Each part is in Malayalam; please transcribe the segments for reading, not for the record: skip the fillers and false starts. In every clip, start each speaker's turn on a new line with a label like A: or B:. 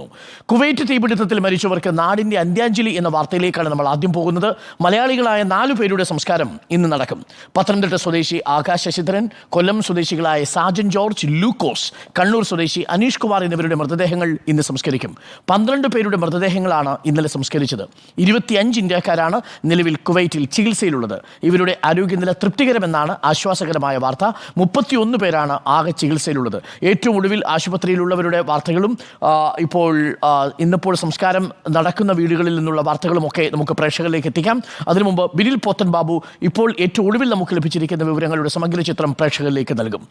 A: തുടരുന്നു. കുവൈറ്റ് തീപിടുത്തത്തിൽ മരിച്ചവർക്ക് നാടിൻ്റെ അന്ത്യാഞ്ജലി എന്ന വാർത്തയിലേക്കാണ് നമ്മൾ ആദ്യം പോകുന്നത്. മലയാളികളായ 4 പേരുടെ സംസ്കാരം ഇന്ന് നടക്കും. പത്തനംതിട്ട സ്വദേശി ആകാശ് ശശിധരൻ, കൊല്ലം സ്വദേശികളായ സാജൻ ജോർജ്, ലൂക്കോസ്, കണ്ണൂർ സ്വദേശി അനീഷ് കുമാർ എന്നിവരുടെ മൃതദേഹങ്ങൾ ഇന്ന് സംസ്കരിക്കും. 12 പേരുടെ മൃതദേഹങ്ങളാണ് ഇന്നലെ സംസ്കരിച്ചത്. 25 ഇന്ത്യക്കാരാണ് നിലവിൽ കുവൈറ്റിൽ ചികിത്സയിലുള്ളത്. ഇവരുടെ ആരോഗ്യനില തൃപ്തികരമെന്നാണ് ആശ്വാസകരമായ വാർത്ത. 31 പേരാണ് ആകെ ചികിത്സയിലുള്ളത്. ഏറ്റവും ഒടുവിൽ ആശുപത്രിയിലുള്ളവരുടെ വാർത്തകളും ഇന്നിപ്പോൾ സംസ്കാരം നടക്കുന്ന വീടുകളിൽ നിന്നുള്ള വാർത്തകളുമൊക്കെ നമുക്ക് പ്രേക്ഷകരിലേക്ക് എത്തിക്കാം. അതിനു മുമ്പ് ബിനിൽ പോത്തൻ ബാബു ഇപ്പോൾ ഏറ്റവും ഒടുവിൽ നമുക്ക് ലഭിച്ചിരിക്കുന്ന വിവരങ്ങളുടെ സമഗ്ര ചിത്രം പ്രേക്ഷകരിലേക്ക് നൽകും.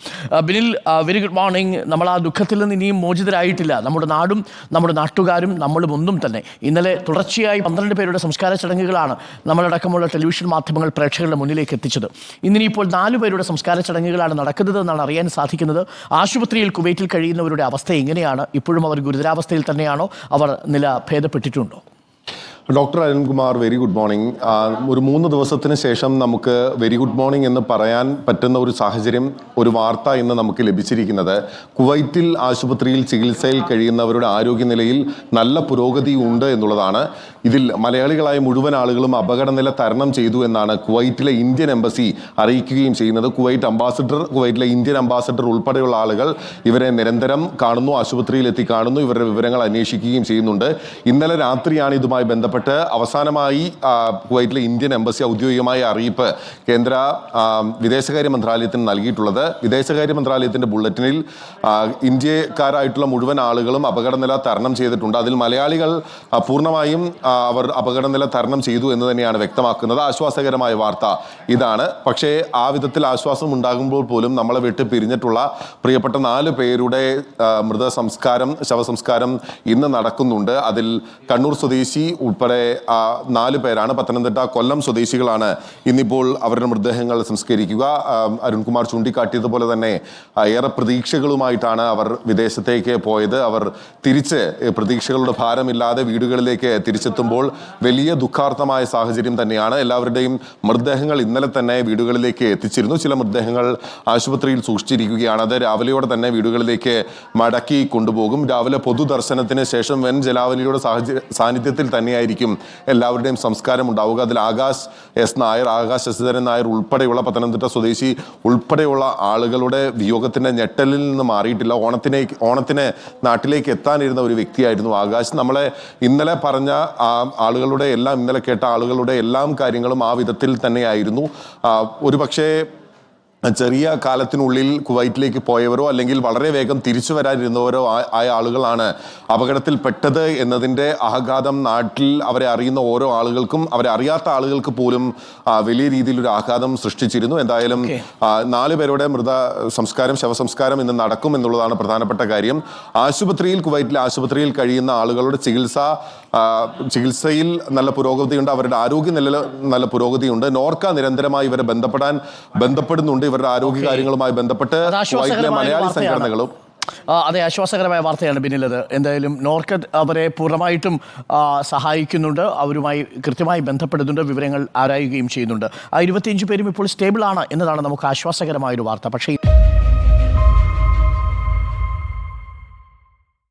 A: Binil, very good morning. നമ്മൾ ആ ദുഃഖത്തിൽ നിന്ന് ഇനിയും മോചിതരായിട്ടില്ല. നമ്മുടെ നാടും നമ്മുടെ നാട്ടുകാരും നമ്മളും ഒന്നും തന്നെ. ഇന്നലെ തുടർച്ചയായി 12 പേരുടെ സംസ്കാര ചടങ്ങുകളാണ് നമ്മളടക്കമുള്ള ടെലിവിഷൻ മാധ്യമങ്ങൾ പ്രേക്ഷകരുടെ മുന്നിലേക്ക് എത്തിച്ചത്. ഇന്നിനിപ്പോൾ 4 പേരുടെ സംസ്കാര ചടങ്ങുകളാണ് നടക്കുന്നതെന്നാണ് അറിയാൻ സാധിക്കുന്നത്. ആശുപത്രിയിൽ കുവൈറ്റിൽ കഴിയുന്നവരുടെ അവസ്ഥ എങ്ങനെയാണ്? ഇപ്പോഴും അവർ ഗുരുതരാവസ്ഥയിൽ തന്നെയാണോ? അവർ നില ഭേദപ്പെട്ടിട്ടുണ്ടോ?
B: Doctor Arunkumar, very good morning. ഒരു 3 ദിവസത്തിന് ശേഷം നമുക്ക് വെരി ഗുഡ് മോർണിംഗ് എന്ന് പറയാൻ പറ്റുന്ന ഒരു സാഹചര്യം, ഒരു വാർത്ത ഇന്ന് നമുക്ക് ലഭിച്ചിരിക്കുന്നത് കുവൈറ്റിൽ ആശുപത്രിയിൽ ചികിത്സയിൽ കഴിയുന്നവരുടെ ആരോഗ്യനിലയിൽ നല്ല പുരോഗതി ഉണ്ട് എന്നുള്ളതാണ്. ഇതിൽ മലയാളികളായ മുഴുവൻ ആളുകളും അപകടനില തരണം ചെയ്തു എന്നാണ് കുവൈറ്റിലെ ഇന്ത്യൻ എംബസി അറിയിക്കുകയും ചെയ്യുന്നത്. കുവൈറ്റിലെ ഇന്ത്യൻ അംബാസഡർ ഉൾപ്പെടെയുള്ള ആളുകൾ ഇവരെ നിരന്തരം കാണുന്നു, ആശുപത്രിയിൽ എത്തി കാണുന്നു, ഇവരുടെ വിവരങ്ങൾ അന്വേഷിക്കുകയും ചെയ്യുന്നുണ്ട്. ഇന്നലെ രാത്രിയാണ് ഇതുമായി ബന്ധപ്പെട്ട് അവസാനമായി കുവൈറ്റിലെ ഇന്ത്യൻ എംബസി ഔദ്യോഗികമായ അറിയിപ്പ് കേന്ദ്ര വിദേശകാര്യ മന്ത്രാലയത്തിന് നൽകിയിട്ടുള്ളത്. വിദേശകാര്യ മന്ത്രാലയത്തിൻ്റെ ബുള്ളറ്റിനിൽ ഇന്ത്യക്കാരായിട്ടുള്ള മുഴുവൻ ആളുകളും അപകടനില തരണം ചെയ്തിട്ടുണ്ട്. അതിൽ മലയാളികൾ പൂർണ്ണമായും അവർ അപകടനില തരണം ചെയ്തു എന്ന് തന്നെയാണ് വ്യക്തമാക്കുന്നത്. ആശ്വാസകരമായ വാർത്ത ഇതാണ്. പക്ഷേ ആ വിധത്തിൽ ആശ്വാസം ഉണ്ടാകുമ്പോൾ പോലും നമ്മളെ വിട്ട് പിരിഞ്ഞിട്ടുള്ള പ്രിയപ്പെട്ട 4 പേരുടെ ശവസംസ്കാരം ഇന്ന് നടക്കുന്നുണ്ട്. അതിൽ കണ്ണൂർ സ്വദേശി ഉൾപ്പെടെ 4 പേരാണ്. പത്തനംതിട്ട, കൊല്ലം സ്വദേശികളാണ് ഇന്നിപ്പോൾ അവരുടെ മൃതദേഹങ്ങൾ സംസ്കരിക്കുക. അരുൺകുമാർ ചൂണ്ടിക്കാട്ടിയതുപോലെ തന്നെ ഏറെ പ്രതീക്ഷകളുമായിട്ടാണ് അവർ വിദേശത്തേക്ക് പോയത്. അവർ തിരിച്ച് പ്രതീക്ഷകളുടെ ഭാരമില്ലാതെ വീടുകളിലേക്ക് തിരിച്ചെത്തുമ്പോൾ വലിയ ദുഃഖാർത്ഥമായ സാഹചര്യം തന്നെയാണ്. എല്ലാവരുടെയും മൃതദേഹങ്ങൾ ഇന്നലെ തന്നെ വീടുകളിലേക്ക് എത്തിച്ചിരുന്നു. ചില മൃതദേഹങ്ങൾ ആശുപത്രിയിൽ സൂക്ഷിച്ചിരിക്കുകയാണ്. അത് രാവിലെയോടെ തന്നെ വീടുകളിലേക്ക് മടക്കി കൊണ്ടുപോകും. രാവിലെ പൊതുദർശനത്തിന് ശേഷം വൻ ജലാവലിയുടെ സാന്നിധ്യത്തിൽ തന്നെയായിരിക്കും എല്ലാവരുടെയും സംസ്കാരം ഉണ്ടാവുക. അതിൽ ആകാശ് ശശിധരൻ നായർ ഉൾപ്പെടെയുള്ള പത്തനംതിട്ട സ്വദേശി ഉൾപ്പെടെയുള്ള ആളുകളുടെ വിയോഗത്തിന്റെ ഞെട്ടലിൽ നിന്ന് മാറിയിട്ടില്ല. ഓണത്തിന് നാട്ടിലേക്ക് എത്താനിരുന്ന ഒരു വ്യക്തിയായിരുന്നു ആകാശ്. നമ്മളെ ഇന്നലെ പറഞ്ഞ ഇന്നലെ കേട്ട ആളുകളുടെ എല്ലാം കാര്യങ്ങളും ആ വിധത്തിൽ തന്നെയായിരുന്നു. ഒരുപക്ഷെ ചെറിയ കാലത്തിനുള്ളിൽ കുവൈറ്റിലേക്ക് പോയവരോ അല്ലെങ്കിൽ വളരെ വേഗം തിരിച്ചു വരാനിരുന്നവരോ ആയ ആളുകളാണ് അപകടത്തിൽപ്പെട്ടത് എന്നതിൻ്റെ ആഘാതം നാട്ടിൽ അവരെ അറിയുന്ന ഓരോ ആളുകൾക്കും, അവരെ അറിയാത്ത ആളുകൾക്ക് പോലും വലിയ രീതിയിലൊരു ആഘാതം സൃഷ്ടിച്ചിരുന്നു. എന്തായാലും 4 പേരുടെ ശവസംസ്കാരം ഇന്ന് നടക്കും എന്നുള്ളതാണ് പ്രധാനപ്പെട്ട കാര്യം. കുവൈറ്റിലെ ആശുപത്രിയിൽ കഴിയുന്ന ആളുകളുടെ ചികിത്സയിൽ നല്ല പുരോഗതിയുണ്ട്. അവരുടെ ആരോഗ്യനില നല്ല പുരോഗതിയുണ്ട്. നോർക്ക നിരന്തരമായി ഇവരെ ബന്ധപ്പെടുന്നുണ്ട്. ഇവരുടെ ആരോഗ്യ കാര്യങ്ങളുമായി ബന്ധപ്പെട്ട് മലയാളി സംഘടനകളും.
A: അതെ, ആശ്വാസകരമായ വാർത്തയാണ് ബിനിലത്. എന്തായാലും നോർക്ക അവരെ പൂർണ്ണമായിട്ടും സഹായിക്കുന്നുണ്ട്, അവരുമായി കൃത്യമായി ബന്ധപ്പെടുന്നുണ്ട്, വിവരങ്ങൾ ആരായുകയും ചെയ്യുന്നുണ്ട്. 25 പേരും ഇപ്പോൾ സ്റ്റേബിൾ ആണ് എന്നതാണ് നമുക്ക് ആശ്വാസകരമായൊരു വാർത്ത. പക്ഷേ